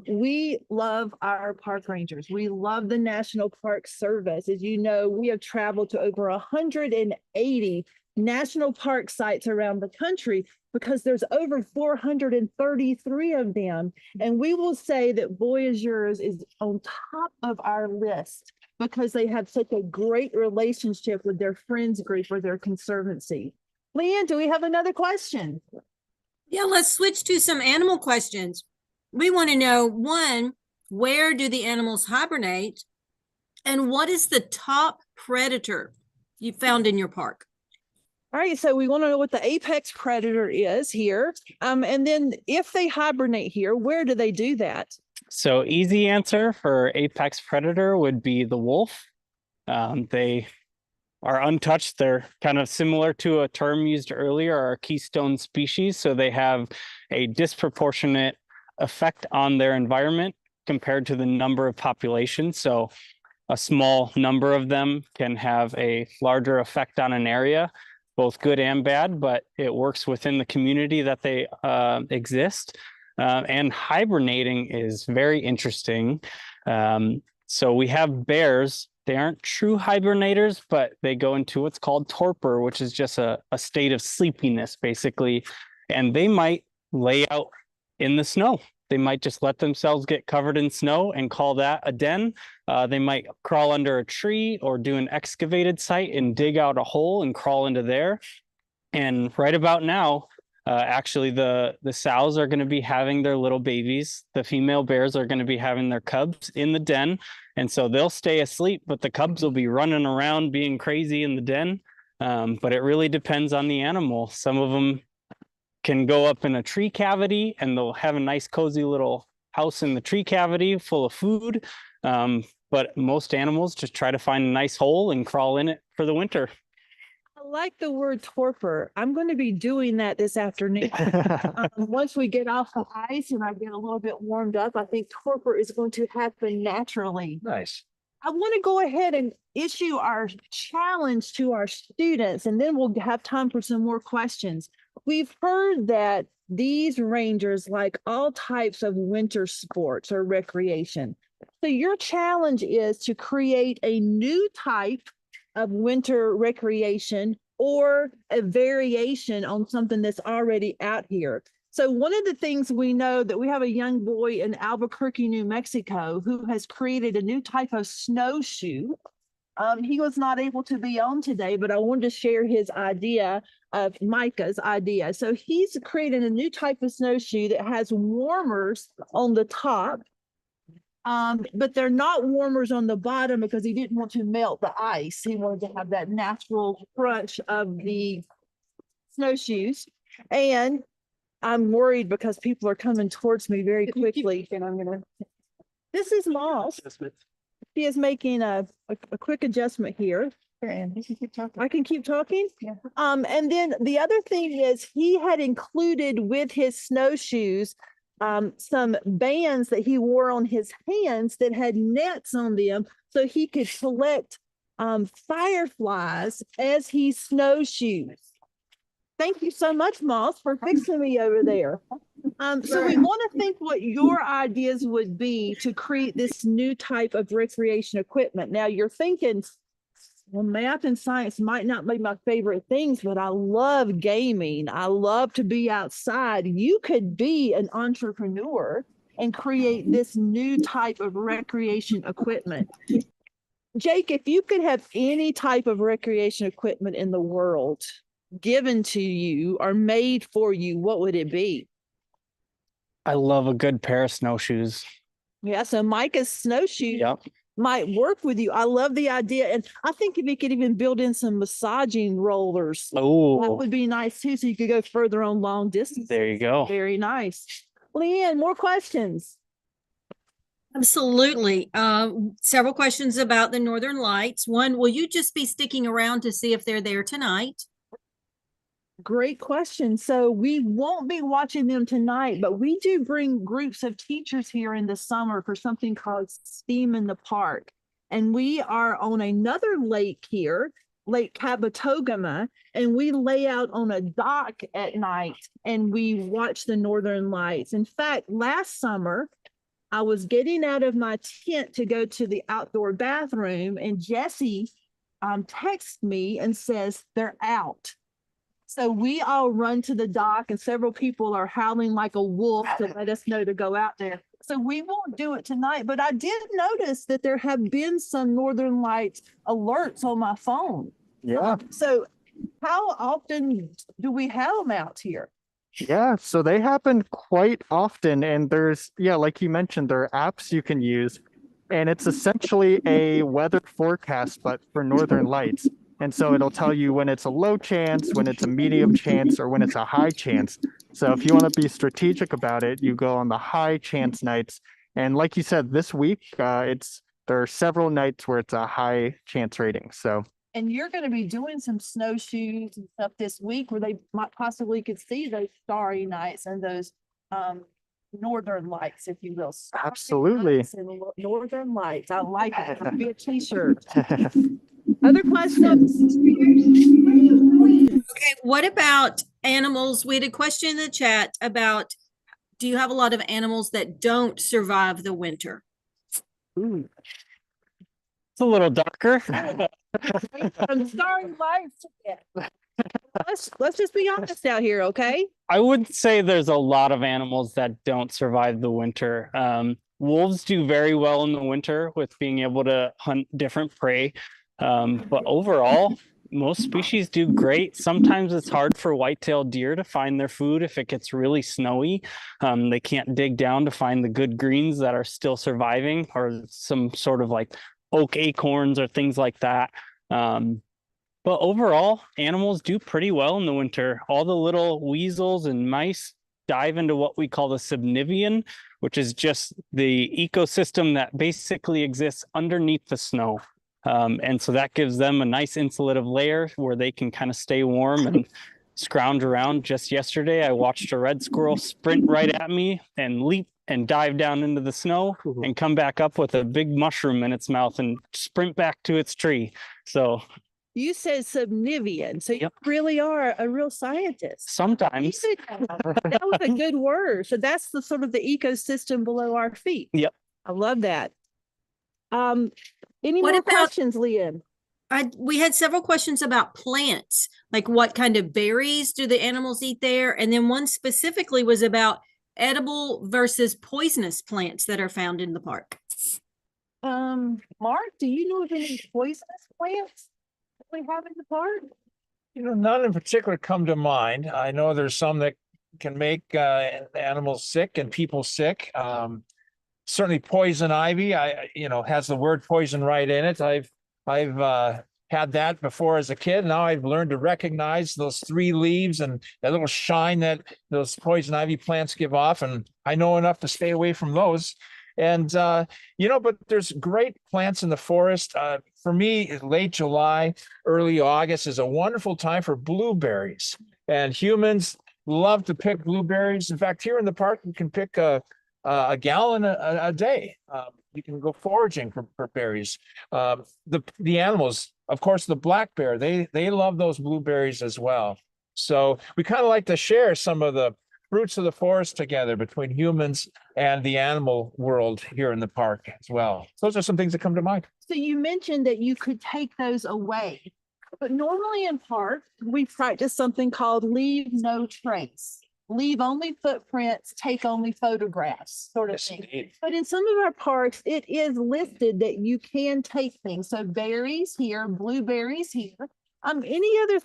S1: We love our park rangers. We love the National Park Service. As you know, we have traveled to over 180 national park sites around the country because there's over 433 of them. And we will say that Voyageurs is on top of our list because they have such a great relationship with their friends group or their conservancy. Leanne, do we have another question?
S3: Yeah, let's switch to some animal questions. We want to know, one, where do the animals hibernate? And what is the top predator you found in your park?
S1: All right, so we want to know what the apex predator is here. And then if they hibernate here, where do they do that?
S6: So easy answer for apex predator would be the wolf. They are untouched. They're kind of similar to a term used earlier, our keystone species. So they have a disproportionate effect on their environment compared to the number of population. So a small number of them can have a larger effect on an area, both good and bad, but it works within the community that they exist. And hibernating is very interesting. So we have bears. They aren't true hibernators, but they go into what's called torpor, which is just a state of sleepiness, basically. And they might lay out in the snow. They might just let themselves get covered in snow and call that a den. They might crawl under a tree or do an excavated site and dig out a hole and crawl into there. And right about now, Actually, the sows are going to be having their little babies. The female bears are going to be having their cubs in the den. And so they'll stay asleep, but the cubs will be running around being crazy in the den. But it really depends on the animal. Some of them can go up in a tree cavity and they'll have a nice cozy little house in the tree cavity full of food. But most animals just try to find a nice hole and crawl in it for the winter.
S1: I like the word torpor. I'm going to be doing that this afternoon. Once we get off the ice and I get a little bit warmed up, I think torpor is going to happen naturally.
S5: Nice.
S1: I want to go ahead and issue our challenge to our students, and then we'll have time for some more questions. We've heard that these rangers like all types of winter sports or recreation. So your challenge is to create a new type of winter recreation or a variation on something that's already out here. So one of the things we know that we have a young boy in Albuquerque, New Mexico, who has created a new type of snowshoe. He was not able to be on today, but I wanted to share his idea of Micah's idea. So he's created a new type of snowshoe that has warmers on the top, but they're not warmers on the bottom because he didn't want to melt the ice. He wanted to have that natural crunch of the snowshoes. And I'm worried because people are coming towards me very quickly, and I'm gonna. This is Moss. He is making a quick adjustment here.
S4: And you can keep talking.
S1: I can keep talking?
S4: Yeah.
S1: And then the other thing is he had included with his snowshoes some bands that he wore on his hands that had nets on them so he could collect fireflies as he snowshoes. Thank you so much, Moss, for fixing me over there. So we want to think what your ideas would be to create this new type of recreation equipment. Now you're thinking, well, math and science might not be my favorite things, but I love gaming. I love to be outside. You could be an entrepreneur and create this new type of recreation equipment. Jake, if you could have any type of recreation equipment in the world given to you or made for you, what would it be?
S6: I love a good pair of snowshoes.
S1: Yeah, so Micah's snowshoe might work with you. I love the idea. And I think if you could even build in some massaging rollers, that would be nice too. So you could go further on long distance.
S6: There you go.
S1: Very nice. Leanne, more questions?
S3: Absolutely. Several questions about the Northern Lights. One, will you just be sticking around to see if they're there tonight?
S1: Great question. So we won't be watching them tonight, but we do bring groups of teachers here in the summer for something called STEAM in the Park. And we are on another lake here, Lake Cabotogama, and we lay out on a dock at night and we watch the Northern Lights. In fact, last summer, I was getting out of my tent to go to the outdoor bathroom, and Jesse texts me and says they're out. So we all run to the dock and several people are howling like a wolf to let us know to go out there. So we won't do it tonight, but I did notice that there have been some Northern Lights alerts on my phone.
S4: Yeah.
S1: So how often do we have them out here?
S4: Yeah, so they happen quite often, and there's, like you mentioned, there are apps you can use, and it's essentially a weather forecast, but for Northern Lights. And so it'll tell you when it's a low chance, when it's a medium chance, or when it's a high chance. So if you want to be strategic about it, you go on the high chance nights. And like you said, this week, there are several nights where it's a high chance rating. So.
S1: And you're going to be doing some snowshoes and stuff this week where they might possibly could see those starry nights and those Northern Lights, if you will. Starry
S4: Absolutely.
S1: Nights and Northern Lights. I like it. It'll be a t-shirt. Other questions?
S3: Okay, what about animals? We had a question in the chat about, do you have a lot of animals that don't survive the winter?
S6: It's a little darker.
S1: From starry lights. Let's just be honest out here, okay?
S6: I would say there's a lot of animals that don't survive the winter. Wolves do very well in the winter with being able to hunt different prey. But overall, Most species do great. Sometimes it's hard for white-tailed deer to find their food if it gets really snowy. They can't dig down to find the good greens that are still surviving, or some sort of like oak acorns or things like that. But overall, animals do pretty well in the winter. All the little weasels and mice dive into what we call the subnivean, which is just the ecosystem that basically exists underneath the snow. And so that gives them a nice insulative layer where they can kind of stay warm and scrounge around. Just yesterday, I watched a red squirrel sprint right at me and leap and dive down into the snow and come back up with a big mushroom in its mouth and sprint back to its tree. So
S1: You said subnivean, so you
S6: Yep.
S1: really are a real scientist.
S6: sometimes,
S1: That was a good word. So that's the sort of the ecosystem below our feet.
S6: Yep.
S1: I love that. Any
S3: What
S1: more
S3: about-
S1: questions, Leanne?
S3: We had several questions about plants, like what kind of berries do the animals eat there? And then one specifically was about edible versus poisonous plants that are found in the park.
S1: Mark, do you know of any poisonous plants that we have in the park?
S5: None in particular come to mind. I know there's some that can make animals sick and people sick. Certainly poison ivy, has the word poison right in it. I've had that before as a kid. Now I've learned to recognize those 3 leaves and that little shine that those poison ivy plants give off. And I know enough to stay away from those. And, but there's great plants in the forest. For me, late July, early August is a wonderful time for blueberries. And humans love to pick blueberries. In fact, here in the park, you can pick a gallon a day. You can go foraging for berries. The animals, of course, the black bear, they love those blueberries as well. So we kind of like to share some of the fruits of the forest together between humans and the animal world here in the park as well. So those are some things that come to mind.
S1: So you mentioned that you could take those away, but normally in parks, we practice something called leave no trace. Leave only footprints, take only photographs, sort of
S5: Yes,
S1: thing.
S5: indeed.
S1: But in some of our parks, it is listed that you can take things. So berries here, blueberries here. Any other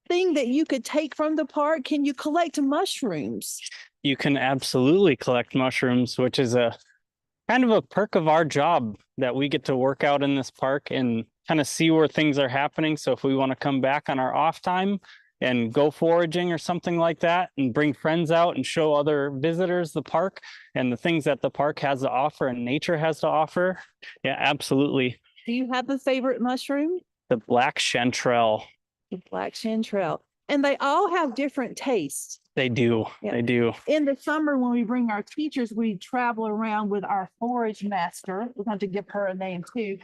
S1: thing that you could take from the park? Can you collect mushrooms?
S6: you can absolutely collect mushrooms, which is a kind of a perk of our job that we get to work out in this park and kind of see where things are happening. So if we want to come back on our off time and go foraging or something like that and bring friends out and show other visitors the park and the things that the park has to offer and nature has to offer. Yeah, absolutely.
S1: Do you have a favorite mushroom?
S6: The black chanterelle.
S1: The black chanterelle. And they all have different tastes.
S6: They do.
S1: Yeah.
S6: They do.
S1: In the summer, when we bring our teachers, we travel around with our forage master. We're going to give her a name too.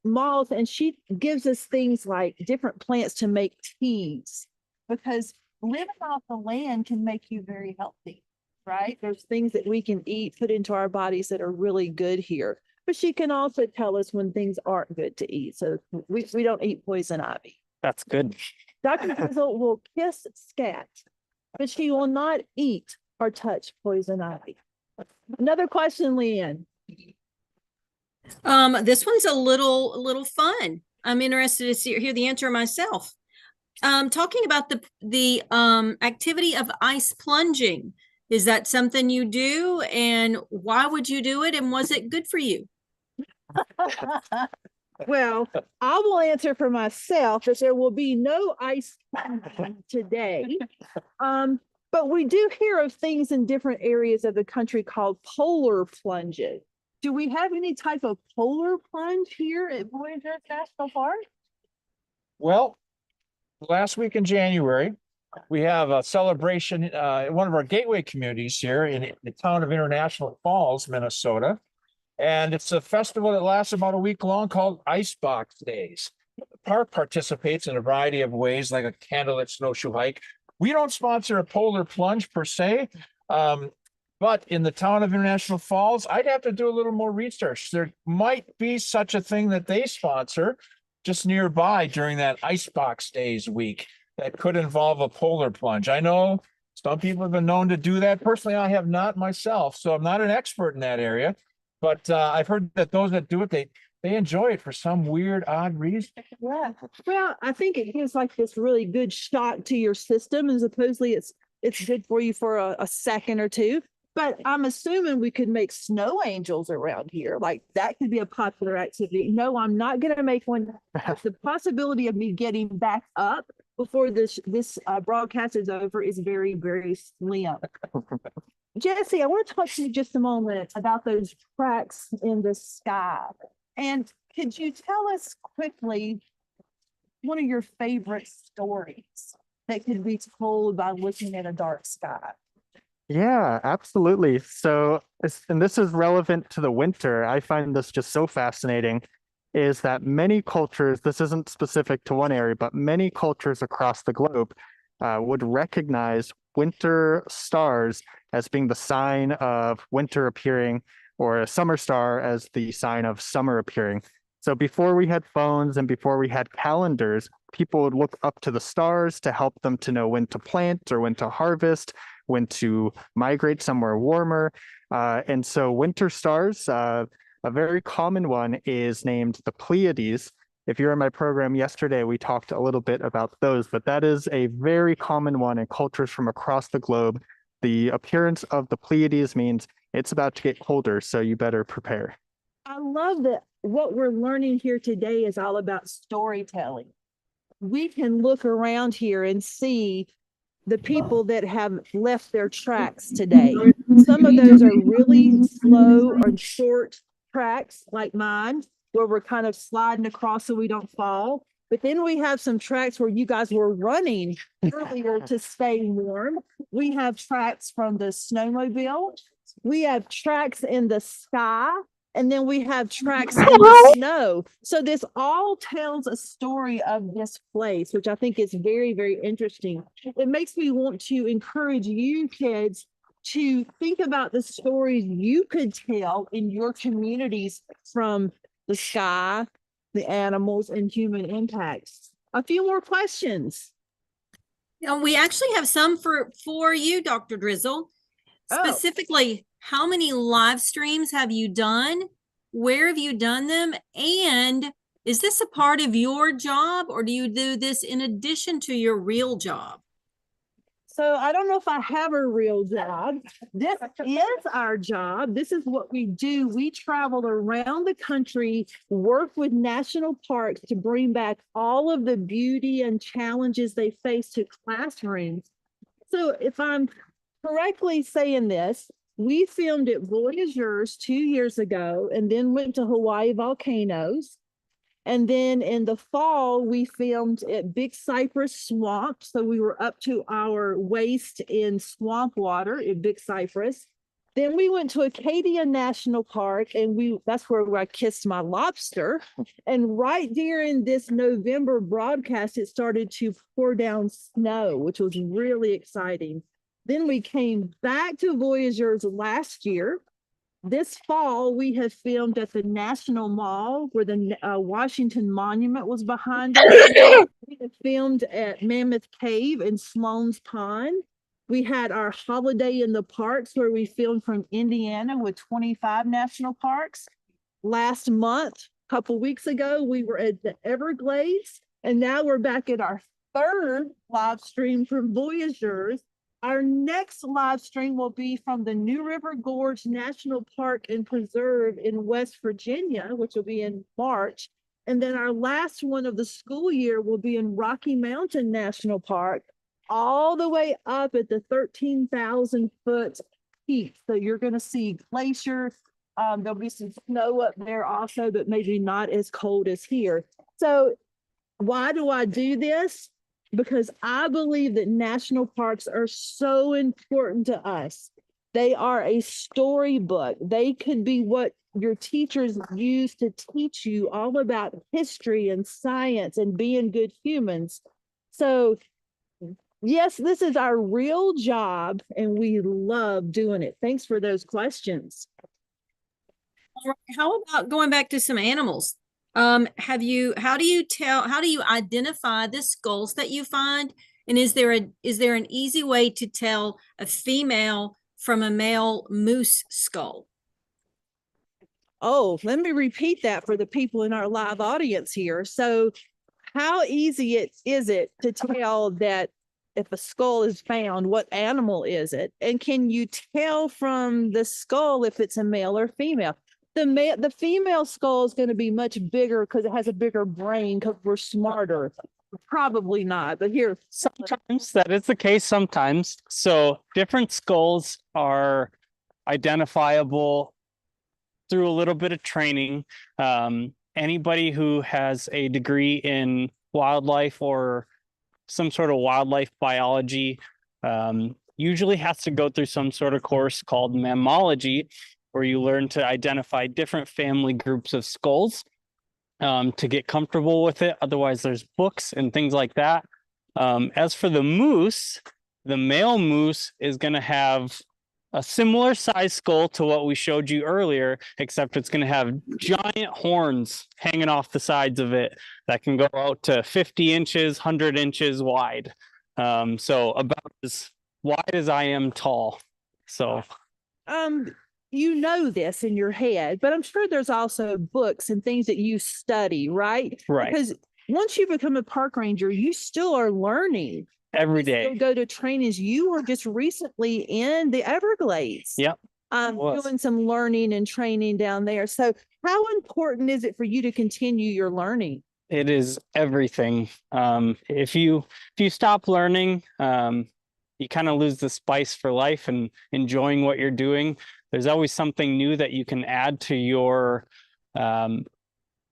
S1: Malls, and she gives us things like different plants to make teas, because living off the land can make you very healthy, right? There's things that we can eat, put into our bodies that are really good here. But she can also tell us when things aren't good to eat. So we don't eat poison ivy.
S6: That's good.
S1: Dr. Drizzle will kiss scat, but she will not eat or touch poison ivy. Another question, Leanne.
S3: This one's a little fun. I'm interested to hear the answer myself. Talking about the activity of ice plunging. Is that something you do, and why would you do it, and was it good for you?
S1: Well, I will answer for myself that there will be no ice today. But we do hear of things in different areas of the country called polar plunges. Do we have any type of polar plunge here at Voyageurs National Park?
S5: Well, last week in January, we have a celebration in one of our gateway communities here in the town of International Falls, Minnesota. And it's a festival that lasts about a week long called Icebox Days. The park participates in a variety of ways, like a candlelit snowshoe hike. We don't sponsor a polar plunge per se, but in the town of International Falls, I'd have to do a little more research. There might be such a thing that they sponsor just nearby during that Icebox Days week that could involve a polar plunge. I know some people have been known to do that. Personally, I have not myself, so I'm not an expert in that area. But I've heard that those that do it, they enjoy it for some weird, odd reason.
S1: Yeah. Well, I think it gives like this really good shock to your system, and supposedly it's good for you for a second or two. But I'm assuming we could make snow angels around here. Like that could be a popular activity. No, I'm not going to make one. The possibility of me getting back up before this broadcast is over is very, very slim. Jesse, I want to talk to you just a moment about those tracks in the sky. And could you tell us quickly one of your favorite stories that could be told by looking at a dark sky?
S4: Yeah, absolutely. So, and this is relevant to the winter. I find this just so fascinating, is that many cultures, this isn't specific to one area, but many cultures across the globe would recognize winter stars as being the sign of winter appearing, or a summer star as the sign of summer appearing. So before we had phones and before we had calendars, people would look up to the stars to help them to know when to plant or when to harvest, when to migrate somewhere warmer. And so winter stars, a very common one is named the Pleiades. If you were in my program yesterday, we talked a little bit about those, but that is a very common one in cultures from across the globe. The appearance of the Pleiades means it's about to get colder, so you better prepare.
S1: I love that what we're learning here today is all about storytelling. We can look around here and see the people that have left their tracks today. Some of those are really slow or short tracks like mine, where we're kind of sliding across so we don't fall. But then we have some tracks where you guys were running earlier to stay warm. We have tracks from the snowmobile. We have tracks in the sky. And then we have tracks in the snow. So this all tells a story of this place, which I think is very, very interesting. It makes me want to encourage you kids to think about the stories you could tell in your communities from the sky, the animals, and human impacts. A few more questions.
S3: Now, we actually have some for you, Dr. Drizzle. Specifically, how many live streams have you done? Where have you done them? And is this a part of your job, or do you do this in addition to your real job?
S1: So I don't know if I have a real job. This is our job. This is what we do. We travel around the country, work with national parks to bring back all of the beauty and challenges they face to classrooms. So if I'm correctly saying this, we filmed at Voyageurs 2 years ago and then went to Hawaii volcanoes. And then in the fall, we filmed at Big Cypress Swamp. So we were up to our waist in swamp water at Big Cypress. Then we went to Acadia National Park, and that's where I kissed my lobster. And right during this November broadcast, it started to pour down snow, which was really exciting. Then we came back to Voyageurs last year. This fall, we have filmed at the National Mall where the Washington Monument was behind us. We have filmed at Mammoth Cave and Sloan's Pond. We had our holiday in the parks where we filmed from Indiana with 25 national parks. Last month, a couple weeks ago, we were at the Everglades, and now we're back at our third live stream from Voyageurs. Our next live stream will be from the New River Gorge National Park and Preserve in West Virginia, which will be in March. And then our last one of the school year will be in Rocky Mountain National Park, all the way up at the 13,000-foot peak. So you're going to see glaciers. There'll be some snow up there also, but maybe not as cold as here. So why do I do this? Because I believe that national parks are so important to us. They are a storybook. They could be what your teachers use to teach you all about history and science and being good humans. So yes, this is our real job and we love doing it. Thanks for those questions.
S3: How about going back to some animals? How do you identify the skulls that you find? And is there an easy way to tell a female from a male moose skull?
S1: Oh, let me repeat that for the people in our live audience here. So how easy is it to tell that if a skull is found, what animal is it? And can you tell from the skull if it's a male or female? The female skull is going to be much bigger because it has a bigger brain because we're smarter. Probably not, but here.
S6: Sometimes that is the case sometimes. So different skulls are identifiable through a little bit of training. Anybody who has a degree in wildlife or some sort of wildlife biology usually has to go through some sort of course called mammalogy, where you learn to identify different family groups of skulls to get comfortable with it. Otherwise, there's books and things like that. As for the moose, the male moose is going to have a similar size skull to what we showed you earlier, except it's going to have giant horns hanging off the sides of it that can go out to 50 inches, 100 inches wide. So about as wide as I am tall. So
S1: you know this in your head, but I'm sure there's also books and things that you study, right?
S6: Right.
S1: Because once you become a park ranger, you still are learning.
S6: Every
S1: Still
S6: day.
S1: go to trainings. You were just recently in the Everglades.
S6: Yep.
S1: Doing some learning and training down there. So how important is it for you to continue your learning?
S6: It is everything. If you stop learning, you kind of lose the spice for life and enjoying what you're doing. There's always something new that you can add to your kind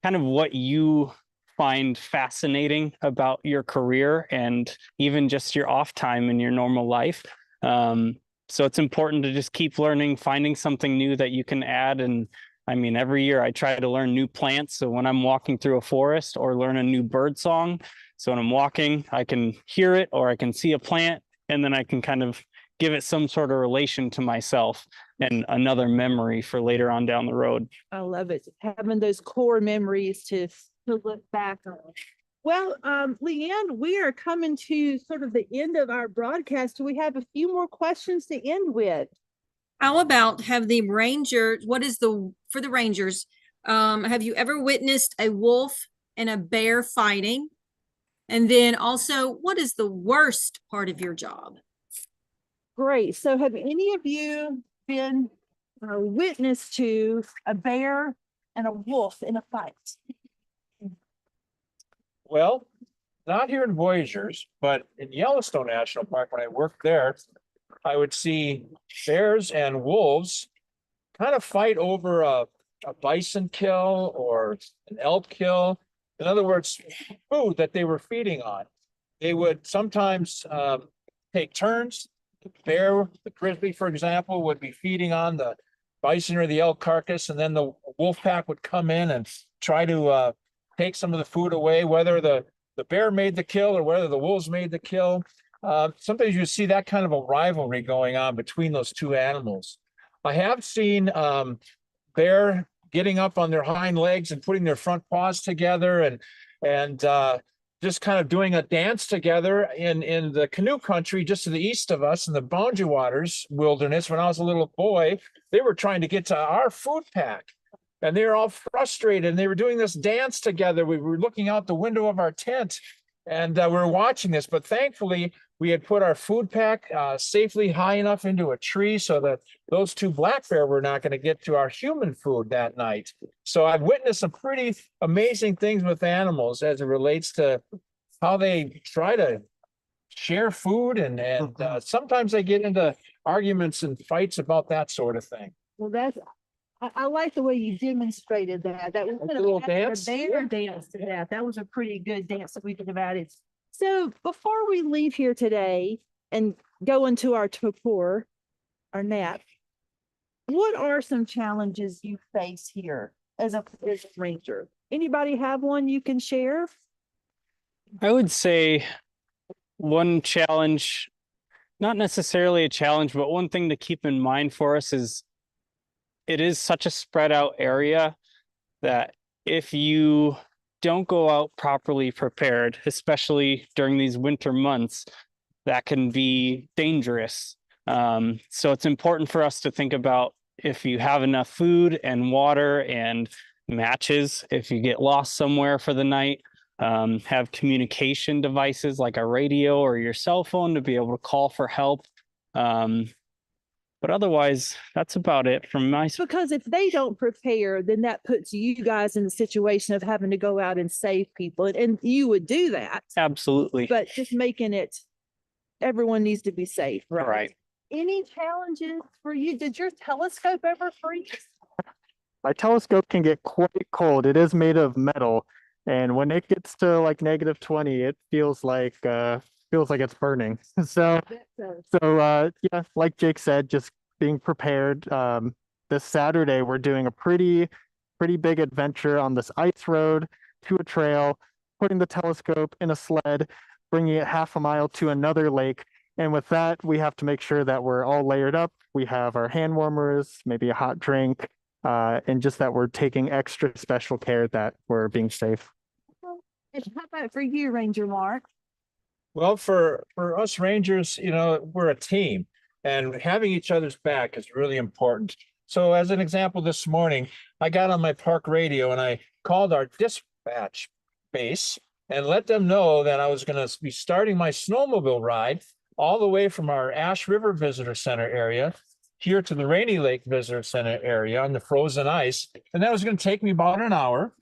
S6: of what you find fascinating about your career and even just your off time in your normal life. So it's important to just keep learning, finding something new that you can add. And I mean, every year I try to learn new plants. So when I'm walking through a forest, or learn a new bird song. So when I'm walking, I can hear it or I can see a plant, and then I can kind of give it some sort of relation to myself and another memory for later on down the road.
S1: I love it. Having those core memories to look back on. Well, Leanne, we are coming to sort of the end of our broadcast. Do we have a few more questions to end with?
S3: How about have the rangers, for the rangers, have you ever witnessed a wolf and a bear fighting? And then also, what is the worst part of your job?
S1: Great. So have any of you been witness to a bear and a wolf in a fight?
S5: Well, not here in Voyagers, but in Yellowstone National Park, when I worked there, I would see bears and wolves kind of fight over a bison kill or an elk kill. In other words, food that they were feeding on. They would sometimes take turns. The bear, the grizzly, for example, would be feeding on the bison or the elk carcass, and then the wolf pack would come in and try to take some of the food away, whether the bear made the kill or whether the wolves made the kill. Sometimes you see that kind of a rivalry going on between those two animals. I have seen bear getting up on their hind legs and putting their front paws together and just kind of doing a dance together in the canoe country just to the east of us in the Boundary Waters wilderness. When I was a little boy, they were trying to get to our food pack. And they were all frustrated, and they were doing this dance together. We were looking out the window of our tent, and we were watching this. But thankfully, we had put our food pack safely high enough into a tree so that those two black bear were not going to get to our human food that night. So I've witnessed some pretty amazing things with animals as it relates to how they try to share food, and sometimes they get into arguments and fights about that sort of thing.
S1: Well, I like the way you demonstrated that. That was
S5: A little dance?
S1: The bear dance to that. That was a pretty good dance that we could have added. So before we leave here today and go into our tour, our nap, what are some challenges you face here as a ranger? Anybody have one you can share?
S6: I would say one challenge, not necessarily a challenge, but one thing to keep in mind for us is it is such a spread out area that if you don't go out properly prepared, especially during these winter months, that can be dangerous. So it's important for us to think about if you have enough food and water and matches, if you get lost somewhere for the night, have communication devices like a radio or your cell phone to be able to call for help. But otherwise, that's about it from my.
S1: Because if they don't prepare, then that puts you guys in the situation of having to go out and save people. And you would do that,
S6: Absolutely.
S1: but just making it, everyone needs to be safe.
S6: Right.
S1: Any challenges for you? Did your telescope ever freeze?
S4: My telescope can get quite cold. It is made of metal, and when it gets to like -20, it feels like it's burning. So yeah, like Jake said, just being prepared. This Saturday we're doing a pretty big adventure on this ice road to a trail, putting the telescope in a sled, bringing it half a mile to another lake. And with that, we have to make sure that we're all layered up. We have our hand warmers, maybe a hot drink, and just that we're taking extra special care that we're being safe.
S1: And how about for you, Ranger Mark?
S5: Well, for us Rangers, you know, we're a team, and having each other's back is really important. So as an example, this morning, I got on my park radio and I called our dispatch base and let them know that I was going to be starting my snowmobile ride all the way from our Ash River Visitor Center area here to the Rainy Lake Visitor Center area on the frozen ice. And that was going to take me about an hour.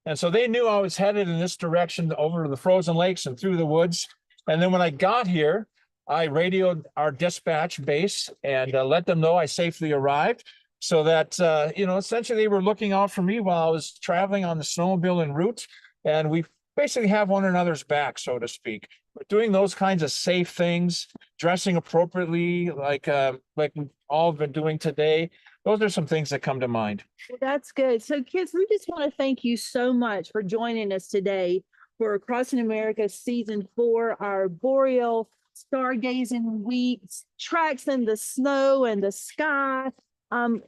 S5: And so they knew I was headed in this direction over to the frozen lakes and through the woods. And then when I got here, I radioed our dispatch base and let them know I safely arrived, so that, you know, essentially they were looking out for me while I was traveling on the snowmobile en route. And we basically have one another's back, so to speak. But doing those kinds of safe things, dressing appropriately, like we all have been doing today, those are some things that come to mind.
S1: Well, that's good. So kids, we just want to thank you so much for joining us today for Crossing America Season 4, our Boreal Stargazing Week, tracks in the snow and the sky.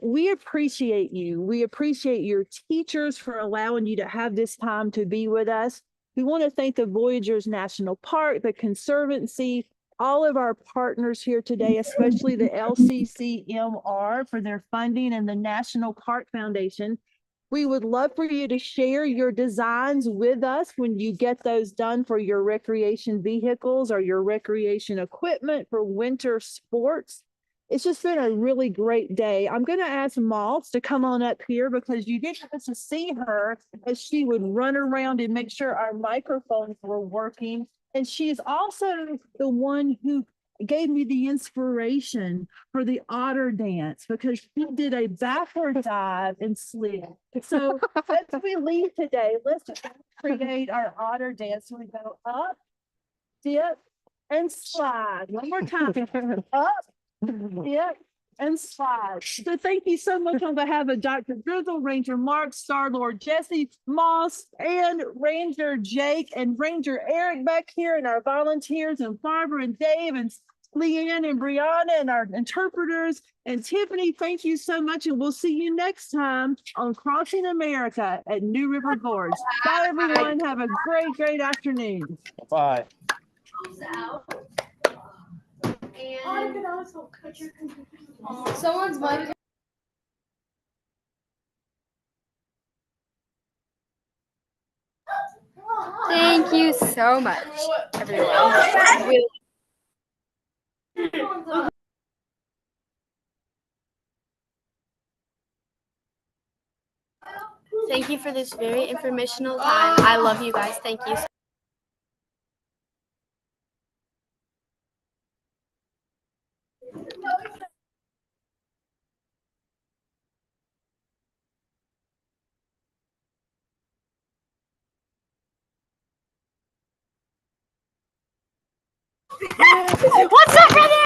S1: We appreciate you. We appreciate your teachers for allowing you to have this time to be with us. We want to thank the Voyageurs National Park, the Conservancy, all of our partners here today, especially the LCCMR for their funding and the National Park Foundation. We would love for you to share your designs with us when you get those done for your recreation vehicles or your recreation equipment for winter sports. It's just been a really great day. I'm going to ask Moss to come on up here because you didn't get to see her as she would run around and make sure our microphones were working. And she's also the one who gave me the inspiration for the otter dance because she did a backward dive and slid. So as we leave today, let's create our otter dance. We go up, dip, and slide. One more time. Up, dip, and slide. So thank you so much on behalf of Dr. Drizzle, Ranger Mark, Star-Lord Jesse, Moss, and Ranger Jake, and Ranger Eric back here, and our volunteers, and Barbara and Dave, and Leanne and Brianna, and our interpreters, and Tiffany. Thank you so much, and we'll see you next time on Crossing America at New River Gorge. Bye, everyone. Have a great afternoon.
S5: Bye.
S7: Someone's mic. Thank you so much, everyone. Really. Thank you for this very informational time. I love you guys. Thank you. What's up?